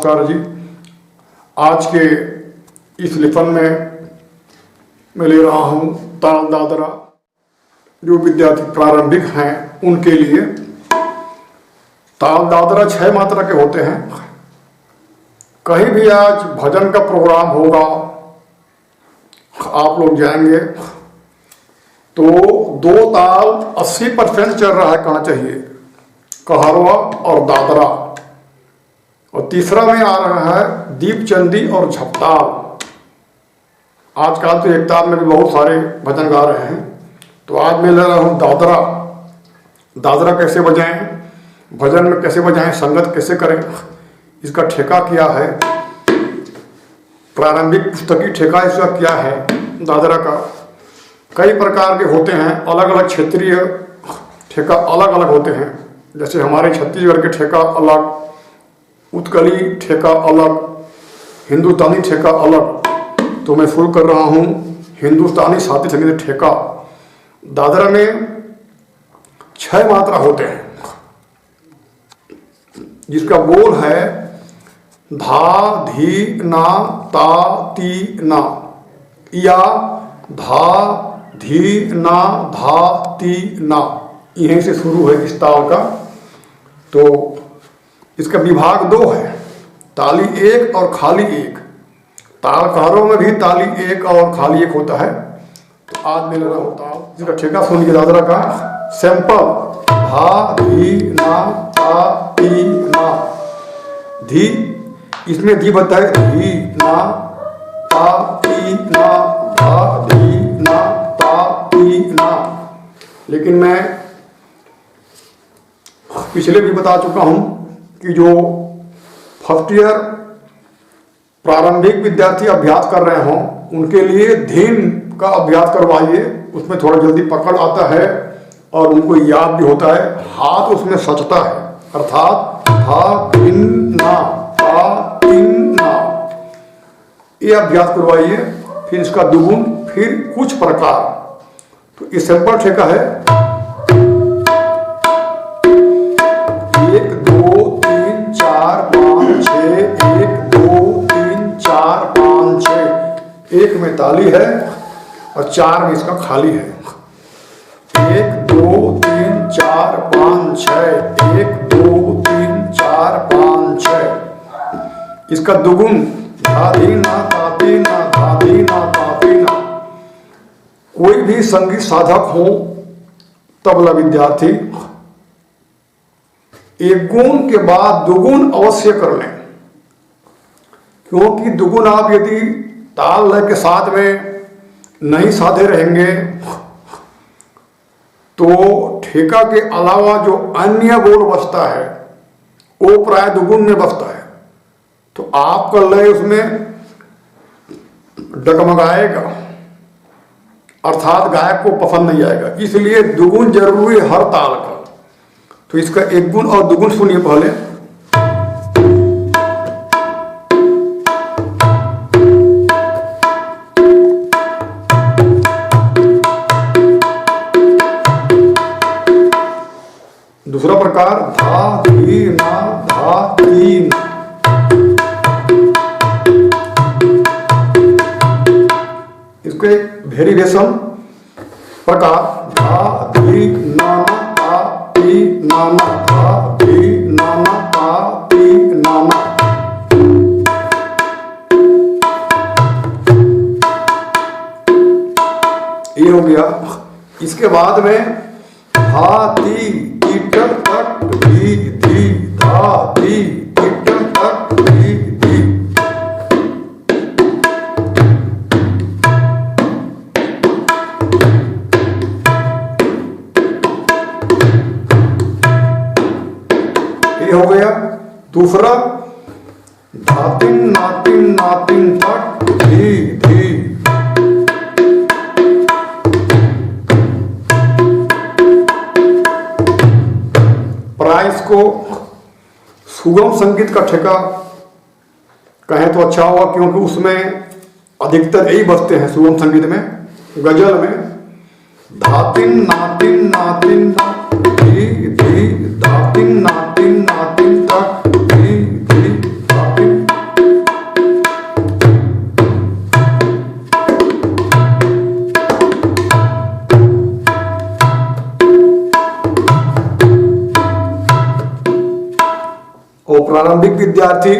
नमस्कार जी। आज के इस लेसन में मैं ले रहा हूँ ताल दादरा। जो विद्यार्थी प्रारंभिक हैं उनके लिए ताल दादरा 6 मात्रा के होते हैं। कहीं भी आज भजन का प्रोग्राम होगा, आप लोग जाएंगे तो 2 ताल 80% चल रहा है, कहना चाहिए, कहरवा और दादरा। और तीसरा में आ रहा है दीपचंदी और झपताल। आजकल तो एक ताल में भी बहुत सारे भजन गा रहे हैं, तो आज मैं ले रहा हूँ दादरा। दादरा कैसे बजाएं, भजन में कैसे बजाएं, संगत कैसे करें, इसका ठेका क्या है, प्रारंभिक पुस्तकीय ठेका इसका क्या है। दादरा का कई प्रकार के होते हैं, अलग अलग क्षेत्रीय ठेका अलग अलग होते हैं। जैसे हमारे छत्तीसगढ़ के ठेका अलग, उत्कली ठेका अलग, हिंदुस्तानी ठेका अलग। तो मैं शुरू कर रहा हूँ हिंदुस्तानी शास्त्रीय संगीत ठेका। दादरा में 6 मात्रा होते हैं, जिसका बोल है धा धी ना ता ती ना, या धा धी ना धा ती ना। यहीं से शुरू है इस ताल का। तो इसका विभाग 2 है, ताली 1 और खाली 1। ताल कहरों में भी ताली 1 और खाली 1 होता है। तो आज मैं ले रहा हूँ ताल, जिसका ठेका सुनिए दादरा का सैंपल। धा धी ना ता ती ना। धी, इसमें धी बताए, धी ना ता ती ना, धा धी ना ता ती ना। लेकिन मैं पिछले भी बता चुका हूं कि जो फर्स्ट ईयर प्रारंभिक विद्यार्थी अभ्यास कर रहे हों उनके लिए धीन का अभ्यास करवाइए। उसमें थोड़ा जल्दी पकड़ आता है और उनको याद भी होता है, हाथ उसमें सचता है। अर्थात हा धिन ना ता तीन ना, ये अभ्यास करवाइए। फिर इसका दुगुन, फिर कुछ प्रकार। तो ये सिंपल ठेका है 1 2 3 4 5 6, 1 2 3 4 5 6। 1 में ताली है और 4 में इसका खाली है। 1 2 3 4 5 6, 1 2 3 4 5 6। इसका दुगुन धाधी ना ताती ना, धाधी ना ताती ना। कोई भी संगीत साधक हो, तबला विद्यार्थी, एक गुण के बाद दुगुन अवश्य कर लें। क्योंकि दुगुन आप यदि ताल लय के साथ में नहीं साधे रहेंगे तो ठेका के अलावा जो अन्य बोल बचता है वो प्राय दुगुन में बचता है। तो आपका लय उसमें डगमगाएगा, अर्थात गायक को पसंद नहीं आएगा। इसलिए दुगुन जरूरी है हर ताल का। तो इसका एक गुण और दुगुन सुनिए पहले। दूसरा प्रकार धा धी ना धा ती ना। इसको एक वेरिएशन प्रकार धा धी ना ता ती ना, धा धी ना ता ती ना। ये हो गया। इसके बाद में धा ती टीटर तक धी धी, धा धी टीटर तक धी धी। हो गया। दूसरा धातिन नातिन नातिन तक धी धी। प्राइस को सुगम संगीत का ठेका कहें तो अच्छा होगा, क्योंकि उसमें अधिकतर यही बजते हैं सुगम संगीत में। गजल में धातिन नातिन नातिन धी धी, धातिन नातिन नातिन तक धी धी, धातिन प्रारंभिक विद्यार्थी,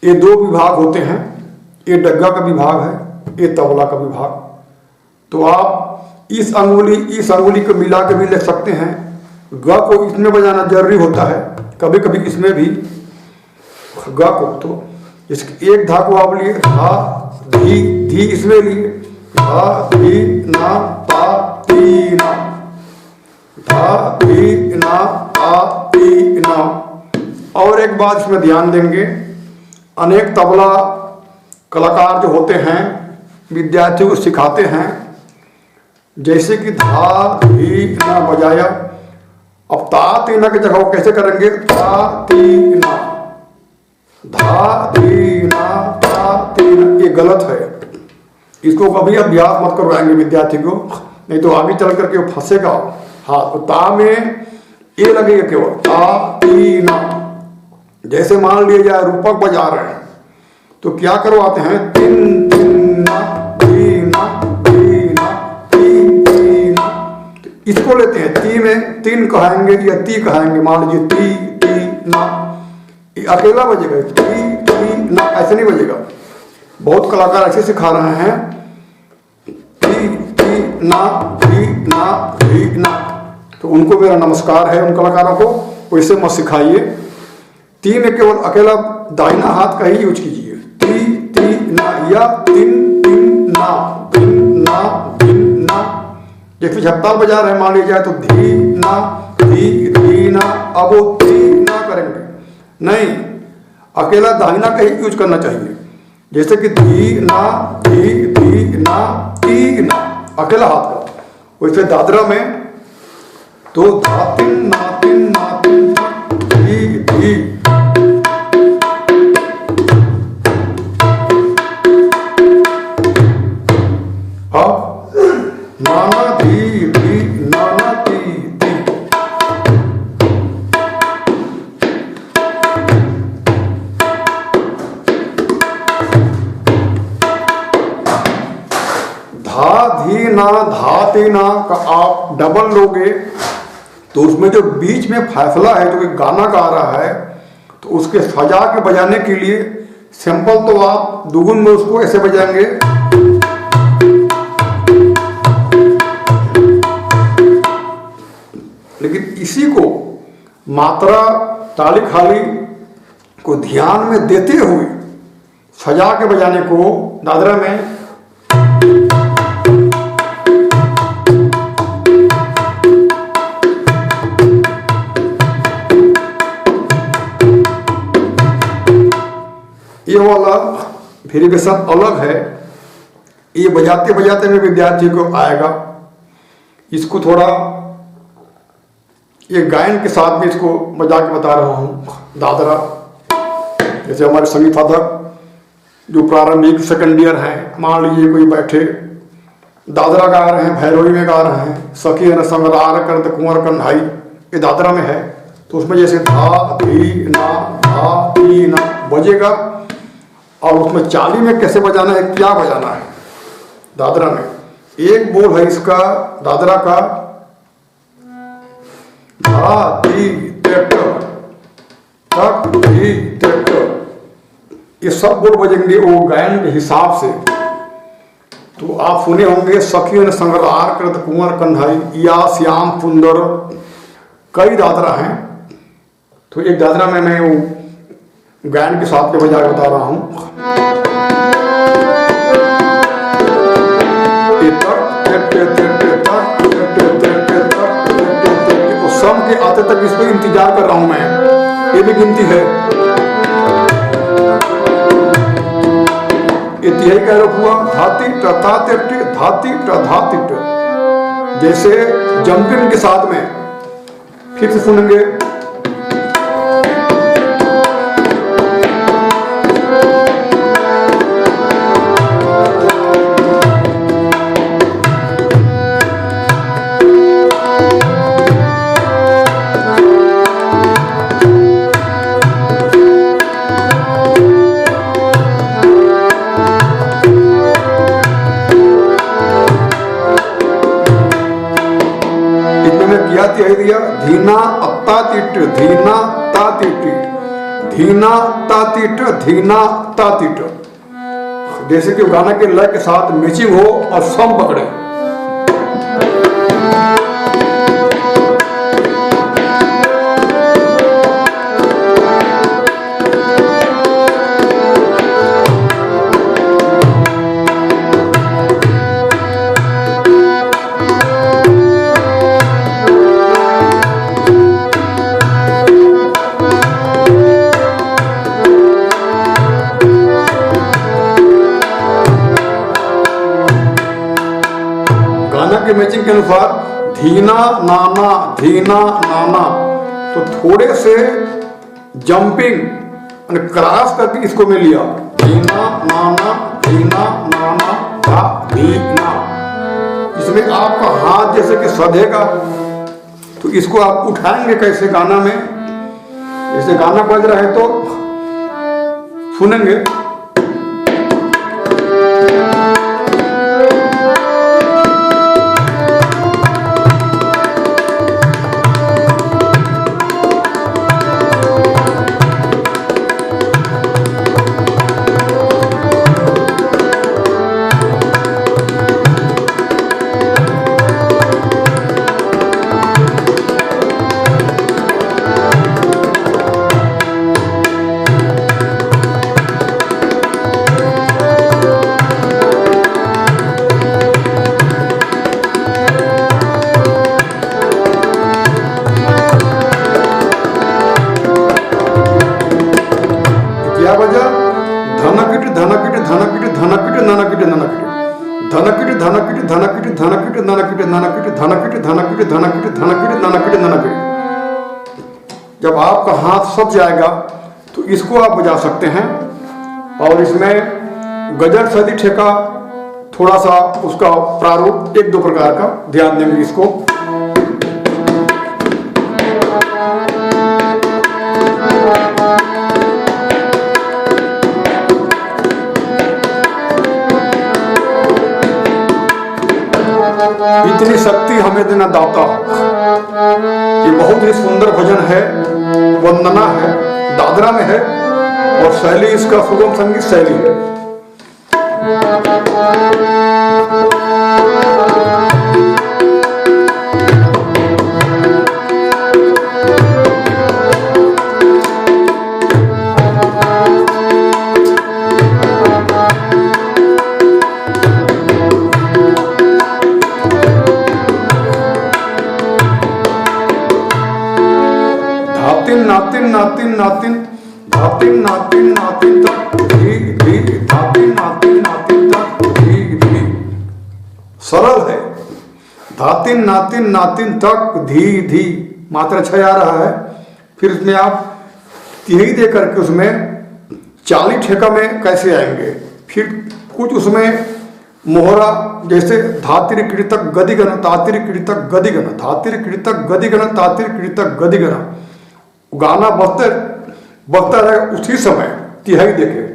ये दो विभाग होते हैं, ये डग्गा का विभाग है, ये तबला का विभाग। तो आप इस अंगुली को मिला के भी लिख सकते हैं। ग को इसमें बजाना जरूरी होता है, कभी कभी इसमें भी ग को। तो इसके एक धा को आप लिए, धा धी, धी इसमें लिए, धा धी ना ता ती ना, धा धी ना ता ती ना। और एक बात इसमें ध्यान देंगे, अनेक तबला कलाकार जो होते हैं विद्यार्थियों को सिखाते हैं, जैसे कि धा धी ना बजाया, अब ता ती ना की जगह वो कैसे करेंगे, ता ती ना, धा धी ना ता ती ना, ये गलत है। इसको कभी अभ्यास मत करवाएंगे विद्यार्थी को, नहीं तो आगे चल करके वो फंसेगा। हाँ, तो ता में ये लगेगा केवल, ता ती ना। जैसे मान लिया जाए रूपक बजा रहे हैं तो क्या करवाते हैं, तिन तिन ना ती ना ती ना ती ती ना। तो इसको लेते हैं, ती में तीन कहेंगे या ती कहेंगे, मान लीजिए ती ती ना, ये अकेला बजेगा, ती ती ना ऐसे नहीं बजेगा। बहुत कलाकार ऐसे सिखा रहे हैं, ती ती ना ती ना ती ना। तो उनको मेरा नमस्कार है, उन कलाकारों को वैसे मत सिखाइए। ती में केवल अकेला दाहिना हाथ का ही यूज कीजिए, ती ती ना या तिन तिन ना तिन ना तिन ना। जैसे झपताल बजा रहे हैं मान लीजिए तो धी ना धी धी ना, अब वो ती ना करेंगे नहीं, अकेला दाहिना का ही यूज करना चाहिए। जैसे कि धी ना धी धी ना ती ना, अकेला हाथ का। वैसे दादरा में तो धातिन नातिन नातिन धी धी, नाना धी धी नाना ती ती। धा धी ना धा ती ना का आप डबल लोगे तो उसमें जो बीच में फैसला है, जो गाना गा रहा है, तो उसके सजा के बजाने के लिए सिंपल तो आप दुगुन में उसको ऐसे बजाएंगे, लेकिन इसी को मात्रा ताली खाली को ध्यान में देते हुए सजा के बजाने को दादरा में ये वाला वेरिएशन अलग है। ये बजाते बजाते में विद्यार्थी को आएगा। इसको थोड़ा ये गायन के साथ में इसको बजा के बता रहा हूँ। दादरा जैसे हमारे संगीत साधक जो प्रारंभिक सेकंड ईयर हैं, मान लीजिए कोई बैठे दादरा गा रहे हैं, भैरवी में गा रहे हैं, सखी न संगरार करत कुंवर कन्हाई, ये दादरा में है। तो उसमें जैसे धा धी ना धा धी ना बजेगा, और उसमें चाली में कैसे बजाना है, क्या बजाना है दादरा में। एक बोल है इसका दादरा का, धा धी तेट तक धी तेट, ये सब बोल बजेंगे वो गायन के हिसाब से। तो आप सुने होंगे सखी न संगरार करत कुंवर कन्हाई या श्याम सुंदर, कई दादरा हैं। तो एक दादरा में मैं वो गायन के साथ के बजा के बता रहा हूँ। सम के आते तक इस पर इंतजार कर रहा हूं मैं, ये भी गिनती है। ये तिहाई कह रहा हुआ धाती ट धाती ट धाती ट, जैसे जंपिंग के साथ में फिर से सुनेंगे। दिया धीना अत्ता तिट धीना ता तिटी, धीना तातीट धीना तातीट। जैसे कि गाना के लय के साथ मैचिंग हो और सम पकड़े। के मैचिंग के अनुसार धीना नाना तो थोड़े से जंपिंग क्रॉस करके इसको मैं लिया, धीना नाना धा धीना। इसमें आपका हाथ जैसे कि सधेगा, तो इसको आप उठाएंगे कैसे गाना में, जैसे गाना बज रहा है तो सुनेंगे। धनकिट धनकिट धनकिट धनकिट ननकिट ननकिट धनकिट धनकिट धनकिट धनकिट ननकिट ननकिट धनकिट धनकिट धनकिट धनकिट ननकिट ननकिट। जब आपका हाथ सज जाएगा तो इसको आप बजा सकते हैं। और इसमें गजल सदी ठेका थोड़ा सा उसका प्रारूप एक दो प्रकार का ध्यान देंगे इसको। इतनी शक्ति हमें देना दाता, ये बहुत ही सुंदर भजन है, वंदना है, दादरा में है और शैली इसका सुगम संगीत शैली है। नातिन नातिन नातिन धातिन नातिन नातिन तक धी धी धातिन नातिन नातिन तक धी धी। सरल है, धातिन नातिन नातिन तक धी धी, मात्रा 6 आ रहा है। फिर उसमें आप यही दे करके उसमें 40 ठेका में कैसे आएंगे। फिर कुछ उसमें मोहरा जैसे धातिर कृतक गदिगण तातिर कृतक गदिगण धातिर कृतक गदिगण तातिर कृतक गदिगण। गाना बजता रहे उसी समय तिहाई देखे।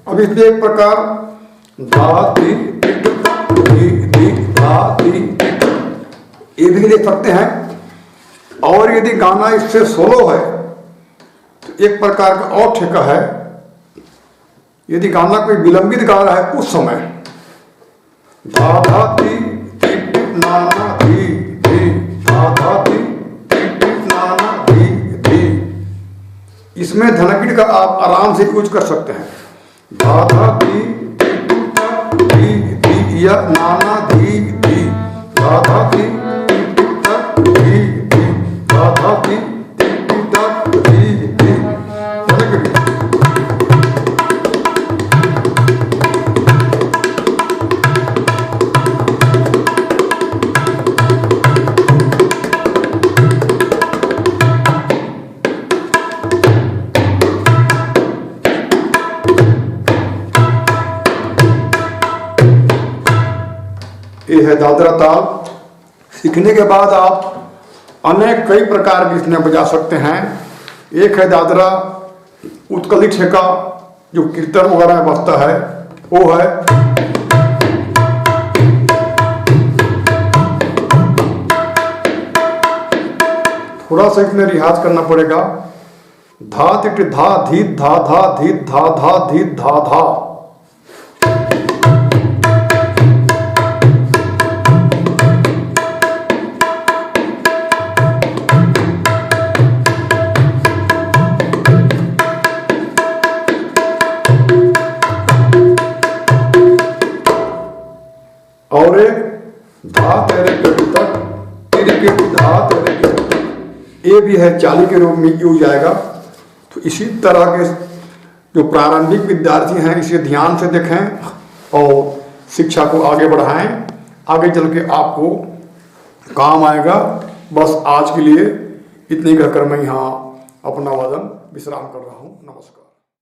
अब इसमें एक प्रकार धाती धाती ये भी ले सकते हैं। और यदि गाना इससे सोलो है तो एक प्रकार का और ठेका है, यदि गाना कोई विलंबित गा रहा है उस समय धा धा ती ती ती ना ना धी धी, धा धा ती ती ती ना ना धी धी, इसमें धनकिट का आप आराम से यूज कर सकते हैं। धा धा ती ती ती ता धी धी या ना ना धी धी, धा धा ती ती ती ता धी धी, धा धा ती ती ती ता धी धी, धनकिट। ये है दादरा ताल। सीखने के बाद आप अनेक कई प्रकार की इसमें बजा सकते हैं। एक है दादरा उत्कली ठेका जो कीर्तन वगैरह में बजता है, वो है। थोड़ा सा इसमें रियाज करना पड़ेगा। धा तिट धा धीत धा धा धीत धा धा धीत धा धा। और एक धा तेरे पेट तक तेरे पेट धा तेरे पेट तक, ये भी है चाली के रूप में यूज आएगा। तो इसी तरह के जो प्रारंभिक विद्यार्थी हैं इसे ध्यान से देखें और शिक्षा को आगे बढ़ाएं, आगे चल के आपको काम आएगा। बस आज के लिए इतनी कहकर मैं यहाँ अपना वादन विश्राम कर रहा हूँ। नमस्कार।